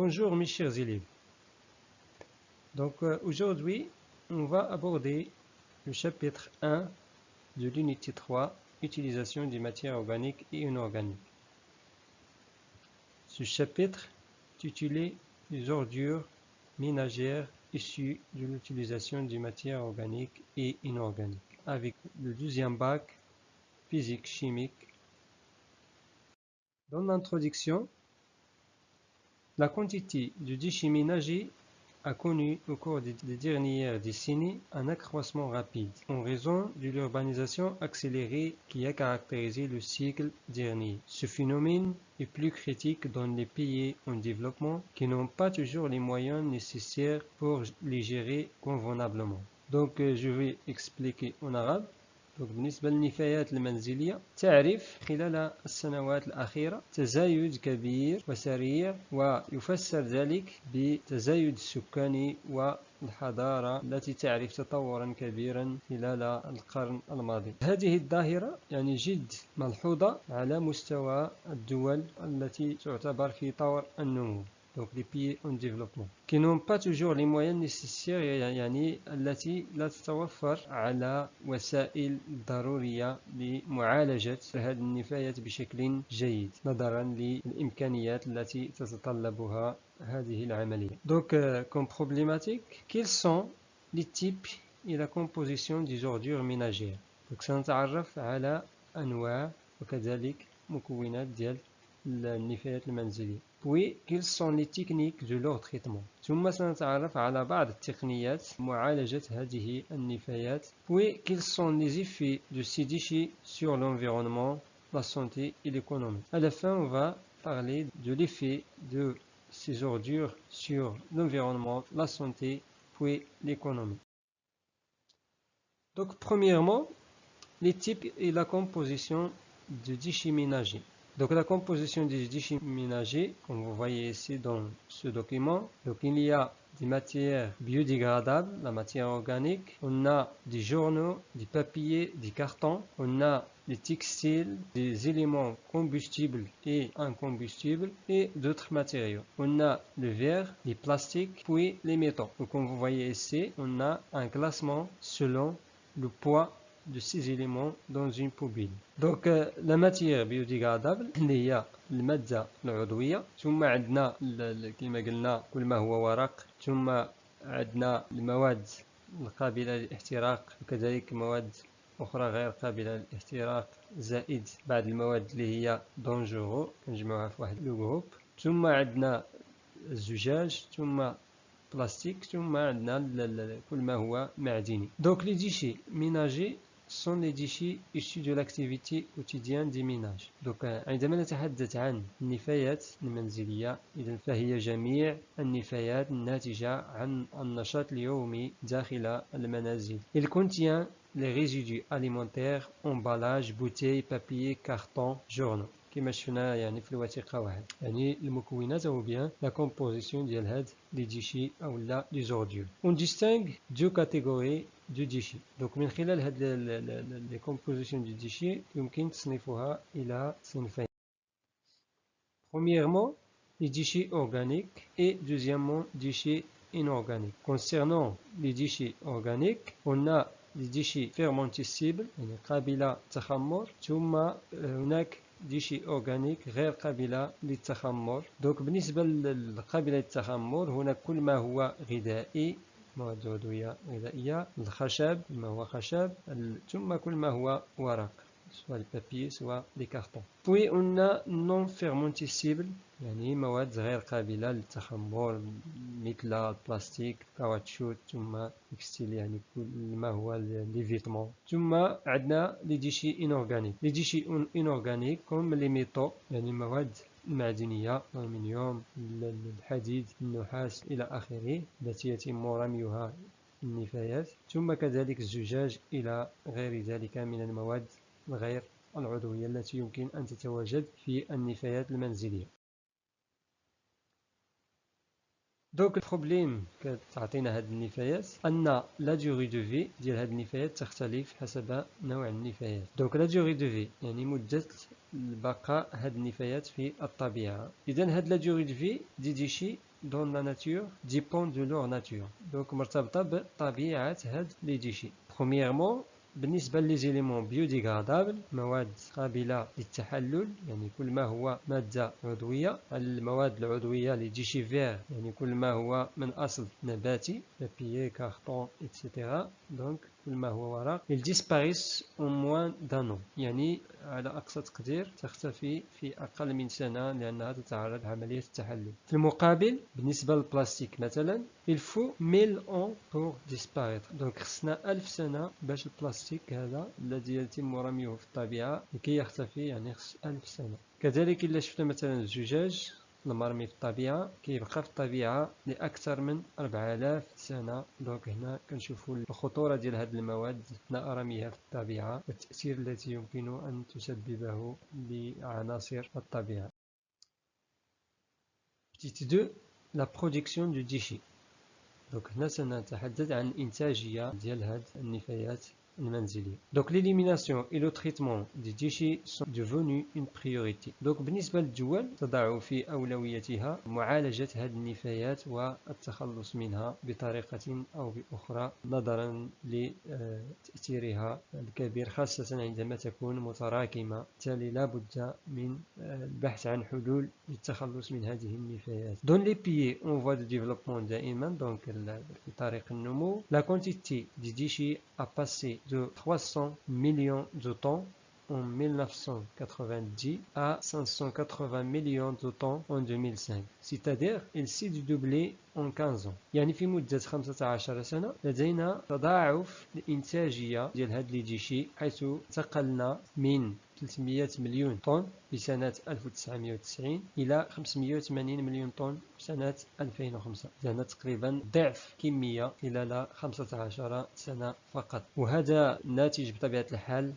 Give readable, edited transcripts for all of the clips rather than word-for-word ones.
Bonjour mes chers élèves. Aujourd'hui, on va aborder le chapitre 1 de l'unité 3, utilisation des matières organiques et inorganiques. Ce chapitre est intitulé les ordures ménagères issues de l'utilisation des matières organiques et inorganiques, avec le deuxième bac physique-chimique. Dans l'introduction, la quantité de déchets ménagers a connu au cours des dernières décennies un accroissement rapide en raison de l'urbanisation accélérée qui a caractérisé le siècle dernier. Ce phénomène est plus critique dans les pays en développement qui n'ont pas toujours les moyens nécessaires pour les gérer convenablement. Je vais expliquer en arabe. بالنسبة للنفايات المنزلية تعرف خلال السنوات الأخيرة تزايد كبير وسريع ويفسر ذلك بالتزايد السكاني والحضارة التي تعرف تطورا كبيرا خلال القرن الماضي. هذه الظاهرة جد ملحوظة على مستوى الدول التي تعتبر في طور النمو. Les pays en développement qui n'ont pas toujours les moyens nécessaires التي لا تتوفر على وسائل ضرورية لمعالجة هذه النفايات بشكل جيد نظرا للإمكانيات التي تتطلبها هذه العملية. Comme problématique, quels sont les types et la composition des ordures ménagères. سنتعرف على أنواع وكذلك مكونات ديال النفايات المنزلية. Puis, quelles sont les techniques de leur traitement. ثم سنتعرف على بعض التقنيات معالجة هذه النفايات. Puis, quels sont les effets de ces déchets sur l'environnement, la santé et l'économie. À la fin, on va parler de l'effet de ces ordures sur l'environnement, la santé, puis l'économie. Premièrement, les types et la composition de déchets ménagers. La composition des déchets ménagers, comme vous voyez ici dans ce document, il y a des matières biodégradables, la matière organique, on a des journaux, des papiers, des cartons, on a des textiles, des éléments combustibles et incombustibles et d'autres matériaux. On a le verre, les plastiques, puis les métaux. Comme vous voyez ici, on a un classement selon le poids de ces éléments dans une poubelle. La matière biodégradable اللي هي المادة العضوية ثم عندنا كما قلنا كل ما هو ورق ثم عندنا المواد القابلة للاحتراق وكذلك مواد أخرى غير قابلة للاحتراق زائد بعض المواد اللي هي دونجورو كنجمعوها في واحد لو جروب ثم عندنا الزجاج ثم بلاستيك ثم عندنا كل ما هو معدني. Les déchets ménagers sont les déchets issus de l'activité quotidienne des ménages. عندما نتحدث عن النفايات المنزلية إذن فهي جميع النفايات الناتجة عن النشاط اليومي داخل المنازل. Il contient les résidus alimentaires, emballages, bouteilles, papier, carton, journaux. كما شفنا في الوثيقة واحد المكونات أو bien la composition ديال هاد les déchets أو لا les ordures. On distingue deux catégories de déchets. من خلال هاد les compositions du déchet يمكن تصنيفها إلى صنفين. Premièrement, les déchets organiques et deuxièmement, déchets inorganiques. Concernant les déchets organiques, on a les déchets fermentescibles قابلة للتخمر ثم هناك déchets organiques غير قابلة للتخمر. بالنسبة للقابلة للتخمر هناك كل ما هو غذائي مواد عضوية غذائية الخشب ما هو خشب ثم كل ما هو ورق سواء البابي سواء لي كارطون. Puis on a non fermentescible مواد غير قابلة للتخمر مثل البلاستيك كاوتشو ثم تكستيل كل ما هو لي فيتمون. ثم عندنا لي ديشي انورغانيك. لي ديشي انورغانيك كوم لي ميتو مواد المعدنية الألمنيوم الحديد النحاس إلى آخره التي يتم رميها النفايات ثم كذلك الزجاج إلى غير ذلك من المواد الغير العضوية التي يمكن أن تتواجد في النفايات المنزلية. البروبليم كتعطينا هاد النفايات أن لا دوغي دو في ديال هاد النفايات تختلف حسب نوع النفايات. لا دوغي دو في مدة البقاء هاد النفايات في الطبيعة. إذن هاد لا دوغي دو في دي ديشي dans la nature dépend de leur nature. Donc مرتبطة بطبيعة هاد لي ديشي. Premièrement بالنسبة ليزيليمون بيوديغرادابل مواد قابلة للتحلل يعني كل ما هو مادة عضوية. المواد العضوية لي ديشي فير يعني كل ما هو من أصل نباتي بابيي كارطون إتسيتيرا. دونك كل ما هو ورق ils disparaissent en moins d'un an يعني على أقصى تقدير تختفي في أقل من سنة لأنها تتعرض لعملية التحلل. في المقابل بالنسبة للبلاستيك مثلا il faut 1000 ans pour disparaître. دونك خصنا 1000 سنة باش البلاستيك هذا الذي يتم رميه في الطبيعة لكي يختفي يعني خص 1000 سنة. كذلك إلا شفنا مثلا الزجاج المرمي في الطبيعة كيبقى في الطبيعة لأكثر من 4000 سنة. دونك هنا كنشوفوا الخطورة ديال هذه المواد أثناء رميها في الطبيعة والتأثير الذي يمكن أن تسببه لعناصر الطبيعة. Petite 2 la production du déchet. دونك هنا سنتحدث عن الإنتاجية ديال هاد النفايات المنزلية. Donc l'élimination et le traitement des déchets sont devenus une priorité. Donc بالنسبة للدول تضع في أولويتها معالجة هذه النفايات والتخلص منها بطريقة أو بأخرى نظرا لتأثيرها الكبير خاصة عندما تكون متراكمة. بالتالي لا بد من البحث عن حلول للتخلص من هذه النفايات. Dans les pays en voie de développement دائما donc في طريق النمو la quantité des déchets a passé de 300 millions de tonnes en 1990 à 580 millions de tonnes en 2005. C'est-à-dire il s'est doublé en 15 ans. يعني في مدة 15 سنة لدينا تضاعف الإنتاجية ديال هاد لي ديشي حيث انتقلنا من 300 مليون طن في سنة 1990 إلى 580 مليون طن في سنة 2005. يعني تقريبا ضعف كمية خلال 15 سنة فقط. وهذا ناتج بطبيعة الحال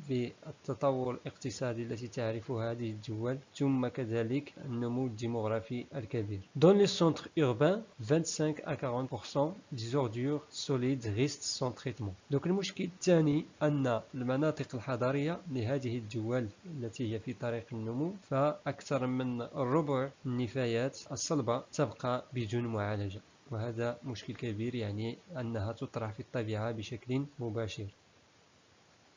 بالتطور الاقتصادي التي تعرفها هذه الدول ثم كذلك النمو الديموغرافي الكبير. Dans les centres urbains 25 à 40% des ordures solides restent sans traitement. Donc المشكل الثاني أن المناطق الحضرية لهذه الدول التي هي في طريق النمو فأكثر من الربع النفايات الصلبة تبقى بدون معالجة وهذا مشكل كبير يعني أنها تطرح في الطبيعة بشكل مباشر.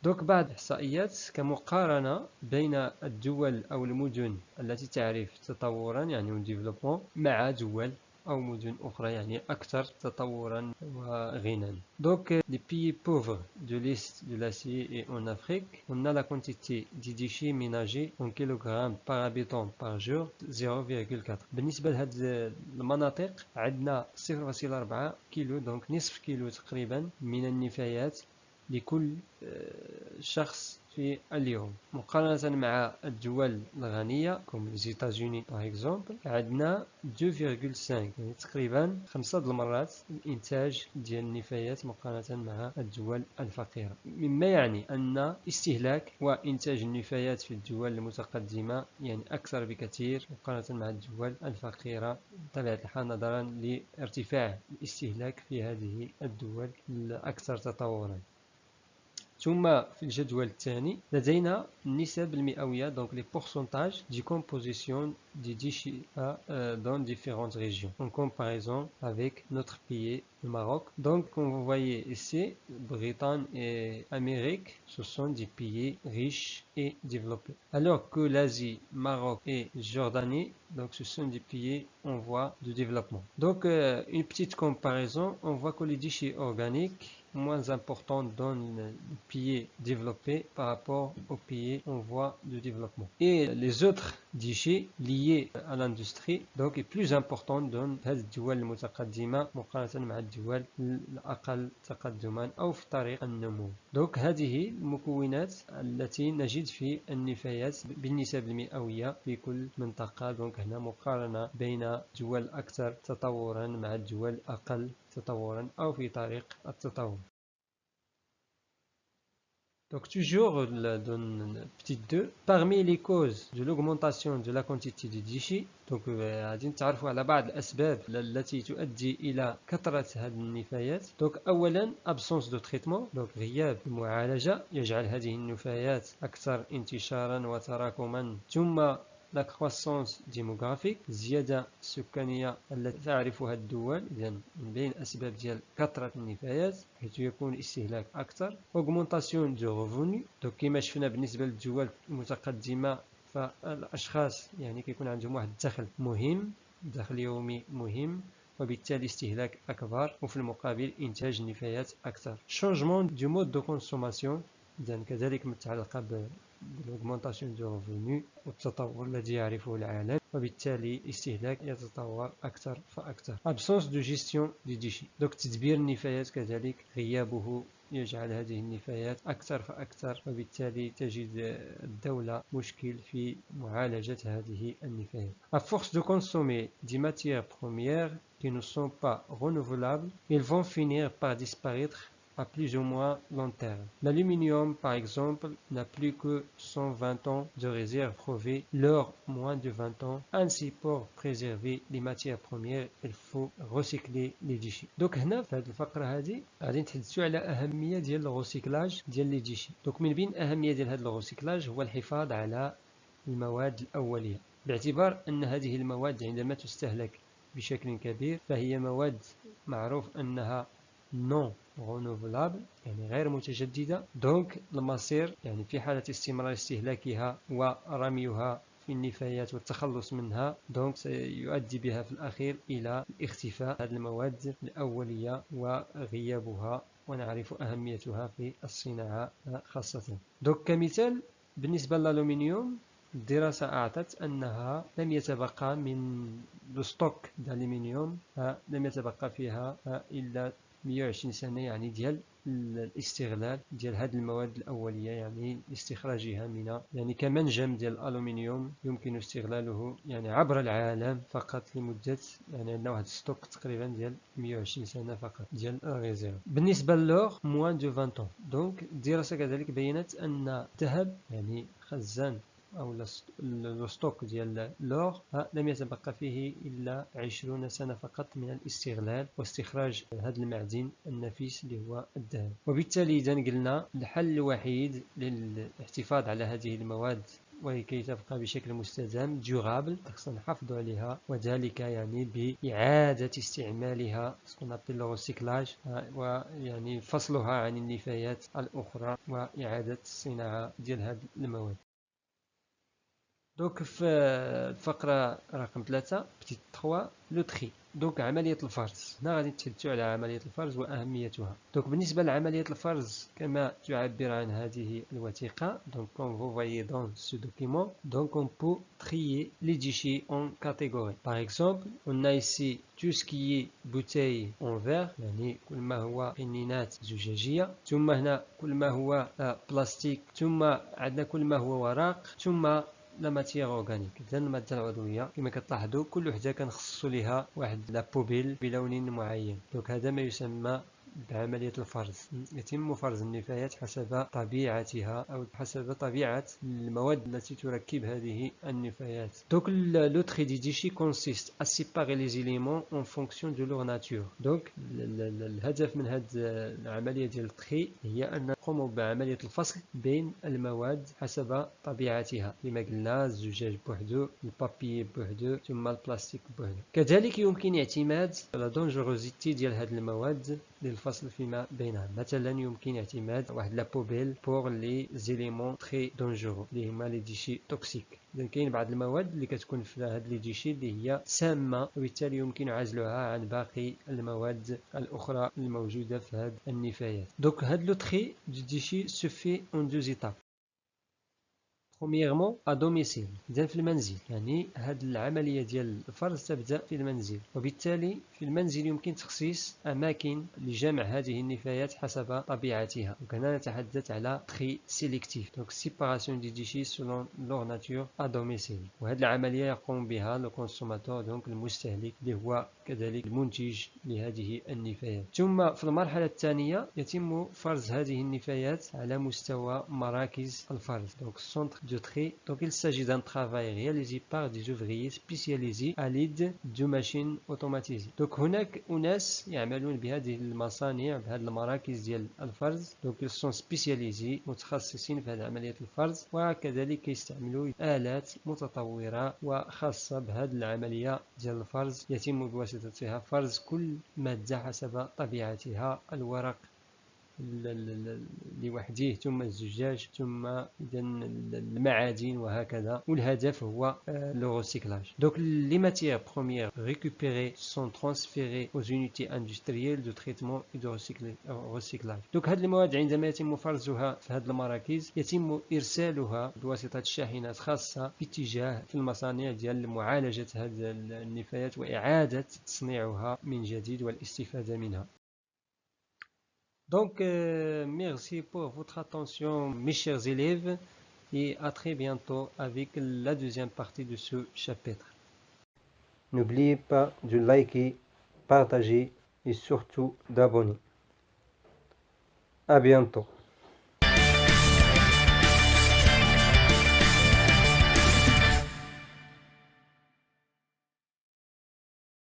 دوك بعض الإحصائيات كمقارنة بين الدول أو المدن التي تعرف تطورا يعني ديفلوبمون مع دول أو مدن أخرى يعني أكثر تطورا وغنى. Donc les pays pauvres de l'Est de l'Asie et en Afrique, on a la quantité des déchets ménagers en kilogrammes par habitant par jour 0,4. بالنسبة لهذه المناطق عندنا 0.4 كيلو دونك نصف كيلو تقريبا من النفايات لكل شخص في اليوم مقارنة مع الدول الغنية كم les États-Unis par exemple عندنا 2.5 يعني تقريبا 5 المرات الإنتاج ديال النفايات مقارنة مع الدول الفقيرة مما يعني أن استهلاك وإنتاج النفايات في الدول المتقدمة يعني أكثر بكثير مقارنة مع الدول الفقيرة بطبيعة الحال نظرا لارتفاع الاستهلاك في هذه الدول الأكثر تطورا. ثم في الجدول الثاني لدينا النسب المئوية donc les pourcentages de composition des déchets dans différentes régions en comparaison avec notre pays le Maroc. Donc comme vous voyez ici, Bretagne et Amérique ce sont des pays riches et développés alors que l'Asie, Maroc et Jordanie donc ce sont des pays en voie de développement. Donc une petite comparaison, on voit que les déchets organiques moins important dans les pays développés par rapport aux pays en voie de développement. Et les autres déchets liés à l'industrie donc est plus important dans هذه الدول المتقدمة مقارنة مع الدول الأقل تقدما أو في طريق النمو. donc هذه المكونات التي نجد في النفايات بالنسب المئوية في كل منطقة. donc هنا مقارنة بين دول أكثر تطورا مع الدول أقل تطورا أو في طريق التطور. Donc toujours dans une petite 2, parmi les causes de l'augmentation de la quantité de déchets donc غادي نتعرفوا على بعض الأسباب التي تؤدي إلى كثرة هذه النفايات. donc أولا absence de traitement donc غياب المعالجة يجعل هذه النفايات أكثر انتشارا وتراكما. ثم لا كرواسونس ديموغرافيك، الزيادة السكانية التي تعرفها الدول، إذا من بين الأسباب ديال كثرة النفايات حيث يكون الاستهلاك أكثر. أوغمونطاسيون دو ريفوني، دونك كما شفنا بالنسبة للدول المتقدمة فالأشخاص يعني كيكون عندهم واحد الدخل مهم، دخل يومي مهم، وبالتالي استهلاك أكبر، وفي المقابل إنتاج النفايات أكثر. شونجمون دو مود دو كونسوماسيون، إذا كذلك متعلقة بالاوغمونطاسيون دو ريفوني والتطور الذي يعرفه العالم، وبالتالي الاستهلاك يتطور أكثر فأكثر. absence de gestion des déchets، donc تدبير النفايات كذلك غيابه يجعل هذه النفايات أكثر فأكثر، وبالتالي تجد الدولة مشكل في معالجة هذه النفايات. À force de consommer des matières premières qui ne sont pas renouvelables, ils vont finir par disparaître à plus ou moins long terme. L'aluminium, par exemple, n'a plus que 120 ans de réserve prouvée, l'or moins de 20 ans. Ainsi, pour préserver les matières premières, il faut recycler les déchets. Donc هنا في هذه الفقرة هذه غادي نتحدثوا على أهمية ديال الغوسيكلاج ديال لي ديشي. donc من بين أهمية ديال هذا الغوسيكلاج هو الحفاظ على المواد الأولية، باعتبار أن هذه المواد عندما تستهلك بشكل كبير فهي مواد معروف أنها non renouvelable، يعني غير متجددة. دونك المصير يعني في حالة استمرار استهلاكها ورميها في النفايات والتخلص منها، دونك سيؤدي بها في الأخير إلى اختفاء هذه المواد الأولية وغيابها، ونعرف أهميتها في الصناعة خاصة. دونك كمثال بالنسبة للألومنيوم، الدراسة أعطت أنها لم يتبقى من الستوك الألومنيوم لم يتبقى فيها إلا 120 سنة، يعني ديال الاستغلال ديال هذه المواد الأولية، يعني استخراجها من يعني كمنجم ديال الألومنيوم يمكن استغلاله يعني عبر العالم فقط لمدة يعني عندنا واحد ستوك تقريبا ديال 120 سنة فقط ديال الريزيرف. بالنسبة للور موان دو 20 ans. دونك الدراسة كذلك بينت أن الذهب يعني خزان أو الستوك ديال اللور لم يتبقى فيه إلا 20 سنة فقط من الاستغلال واستخراج هذا المعدن النفيس اللي هو الذهب. وبالتالي إذا قلنا الحل الوحيد للاحتفاظ على هذه المواد ولكي تبقى بشكل مستدام durable خصنا نحافظوا عليها، وذلك يعني بإعادة استعمالها الريسيكلاج، ويعني فصلها عن النفايات الأخرى وإعادة الصناعة ديال هذه المواد. دونك في الفقرة رقم 3 بتيت 3 لو تري، دونك عملية الفرز. هنا غادي نتحدثوا على عملية الفرز وأهميتها. دونك بالنسبة لعملية الفرز كما تعبر عن هذه الوثيقة، دونك comme vous voyez dans ce document, donc on peut trier les déchets en catégories. Par exemple, on a ici tout ce qui est bouteilles en verre، يعني كل ما هو قنينات زجاجية، ثم هنا كل ما هو بلاستيك، ثم عندنا كل ما هو ورق، ثم لا ماتيير اورغانيك، اذا الماده العضويه كما كتلاحظوا كل وحده كنخصصوا لها واحد لا بوبيل بلون معين. دونك هذا ما يسمى بعملية الفرز. يتم فرز النفايات حسب طبيعتها أو حسب طبيعة المواد التي تركب هذه النفايات. Donc le tri des déchets consiste à séparer les éléments en fonction de leur nature. Donc الهدف من هذه العملية ديال التري هي أن نقوم بعملية الفصل بين المواد حسب طبيعتها، كما قلنا الزجاج بوحدو، البابي بوحدو، ثم البلاستيك بوحدو. كذلك يمكن اعتماد على دونجوروزيتي ديال هذه المواد للفصل فيما بينها. مثلا يمكن اعتماد واحد لا بوبيل بور لي زيليمون تري دونجورو اللي هما لي ديشي توكسيك. اذا كاين بعض المواد اللي كتكون في هاد لي ديشي اللي هي سامه، وبالتالي يمكن عزلها عن باقي المواد الاخرى الموجوده في هاد النفايات. دونك هاد لو تري دو ديشي سو في اون دوز ايتاب. Premièrement à domicile، إذا في المنزل، يعني هذه العملية ديال الفرز تبدأ في المنزل، وبالتالي في المنزل يمكن تخصيص أماكن لجمع هذه النفايات حسب طبيعتها. وهنا نتحدث على تري سيليكتيف، donc séparation des déchets selon leur nature à domicile. وهذه العملية يقوم بها لو كونسوماتور، دونك المستهلك اللي هو كذلك المنتج لهذه النفايات. ثم في المرحلة الثانية يتم فرز هذه النفايات على مستوى مراكز الفرز، donc centre de de trait. Donc il s'agit d'un travail réalisé par des ouvriers spécialisés à l'aide de machines automatisées. Donc هناك أناس يعملون بهذه المصانع بهذه المراكز ديال الفرز. Donc ils sont spécialisés متخصصين في هذه عملية الفرز وكذلك يستعملوا آلات متطورة وخاصة بهذه العملية ديال الفرز يتم بواسطتها فرز كل مادة حسب طبيعتها الورق لوحده ثم الزجاج ثم المعادن وهكذا والهدف هو le recyclage. Donc les matières premières récupérées sont transférées aux unités industrielles de traitement et de recyclage. Donc هذه المواد عندما يتم فرزها في هذه المراكز يتم إرسالها بواسطة شاحنات خاصة في اتجاه في المصانع ديال معالجة هذه النفايات وإعادة تصنيعها من جديد والاستفادة منها. Donc, merci pour votre attention, mes chers élèves, et à très bientôt avec la deuxième partie de ce chapitre. N'oubliez pas de liker, partager et surtout d'abonner. À bientôt.